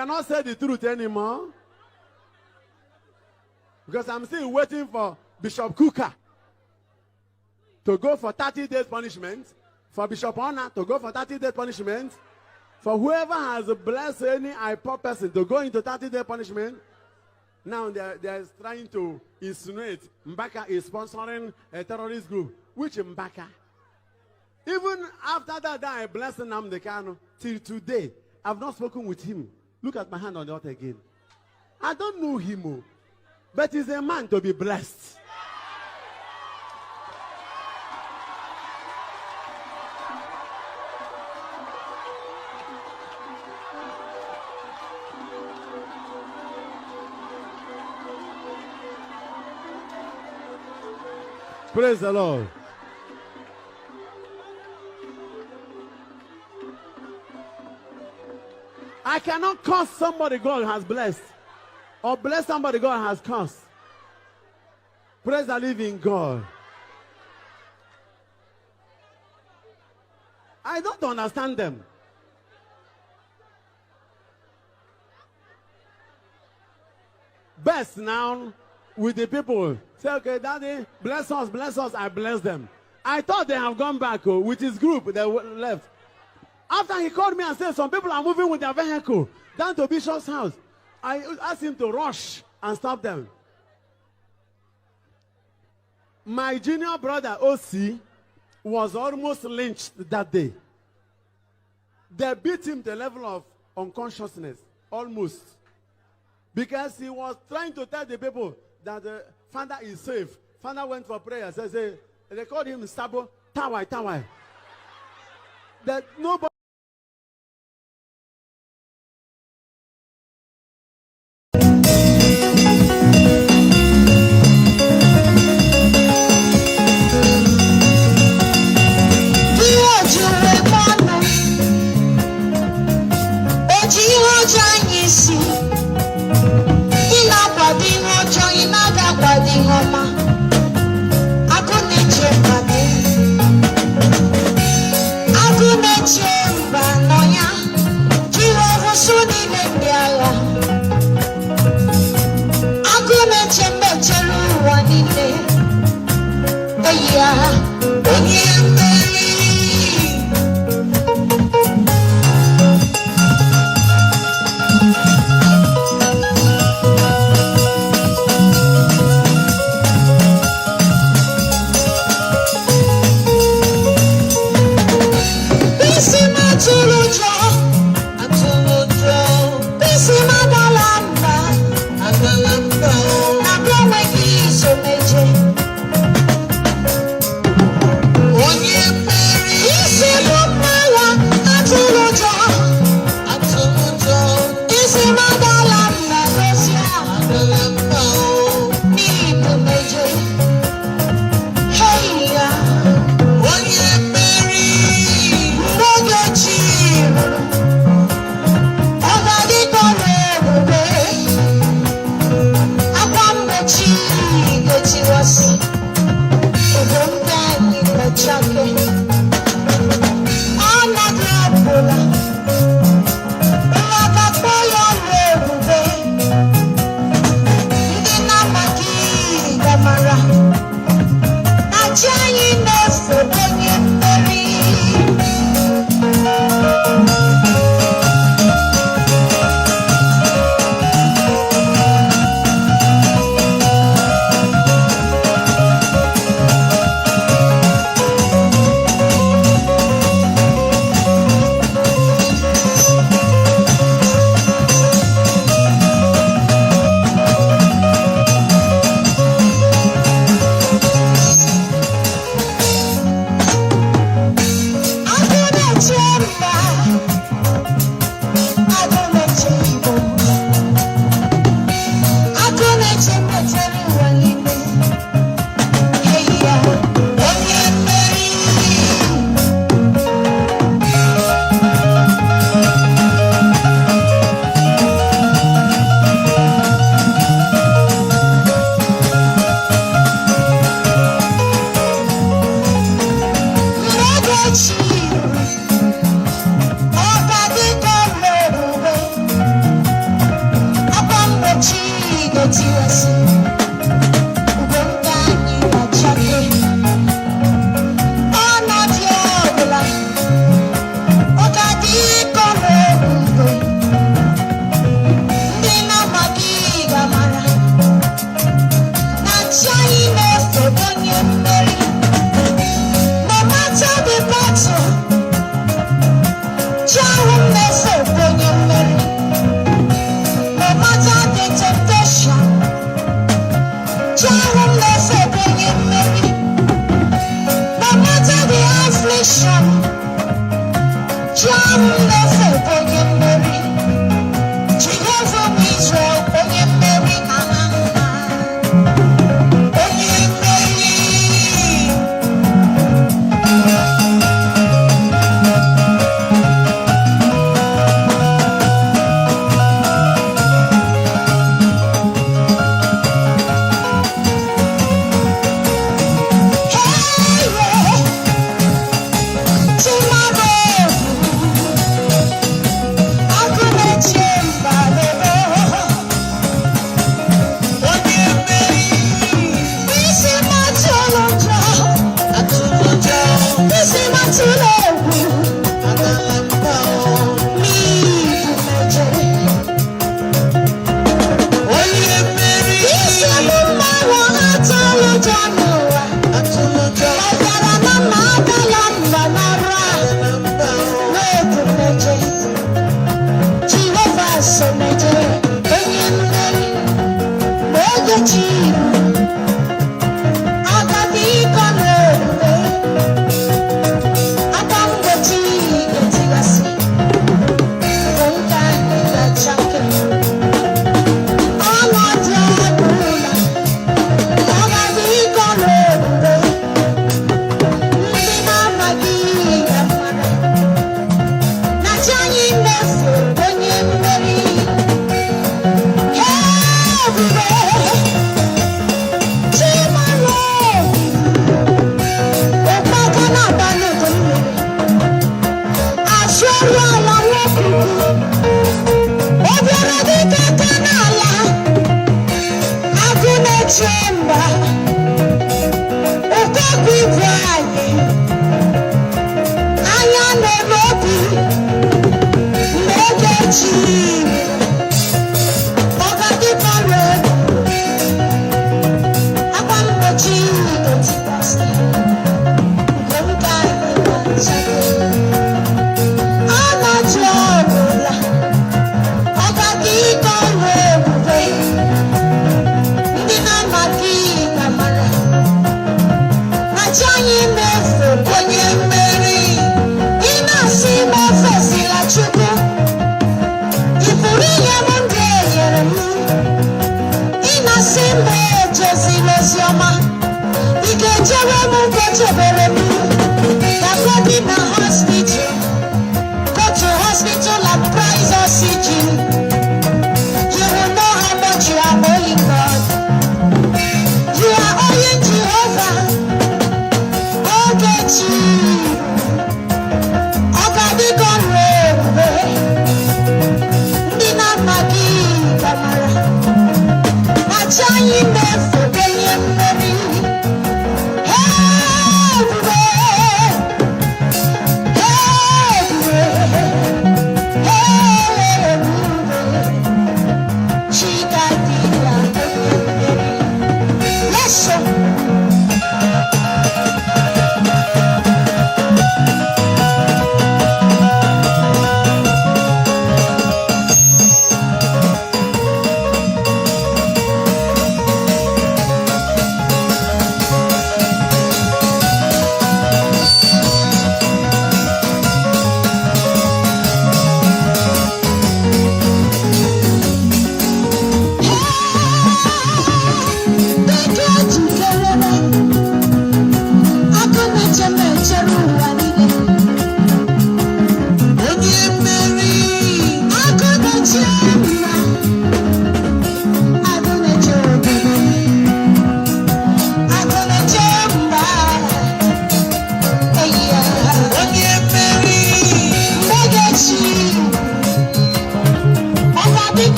cannot say the truth anymore. Because I'm still waiting for Bishop Kuka to go for 30 days punishment, for Bishop Honor to go for 30 days punishment, for whoever has blessed any Ipob person to go into 30-day punishment. Now they're trying to insinuate Mbaka is sponsoring a terrorist group. Which Mbaka? Even after that, I blessed Nnamdi Kanu. Till today, I've not spoken with him. Look at my hand on the altar again. I don't know him, but he's a man to be blessed. Praise the Lord. I cannot curse somebody God has blessed, or bless somebody God has cursed. Praise the living God. I don't understand them. Best now with the people. Say, okay, Daddy, bless us, I bless them. I thought they have gone back with his group, they left. After he called me and said, some people are moving with their vehicle down to Bishop's house. I asked him to rush and stop them. My junior brother, OC, was almost lynched that day. They beat him to the level of unconsciousness, almost. Because he was trying to tell the people that the father is safe. Father went for prayer. Say, they called him Sabo, Tawai. That nobody. Bisi madala Hospital and price oxygen. You will know how much you are owing God. You are owing Jehovah. Oh, get you. Ogadi Gonwe. Nina Magi Kamara. Machayi Mefo.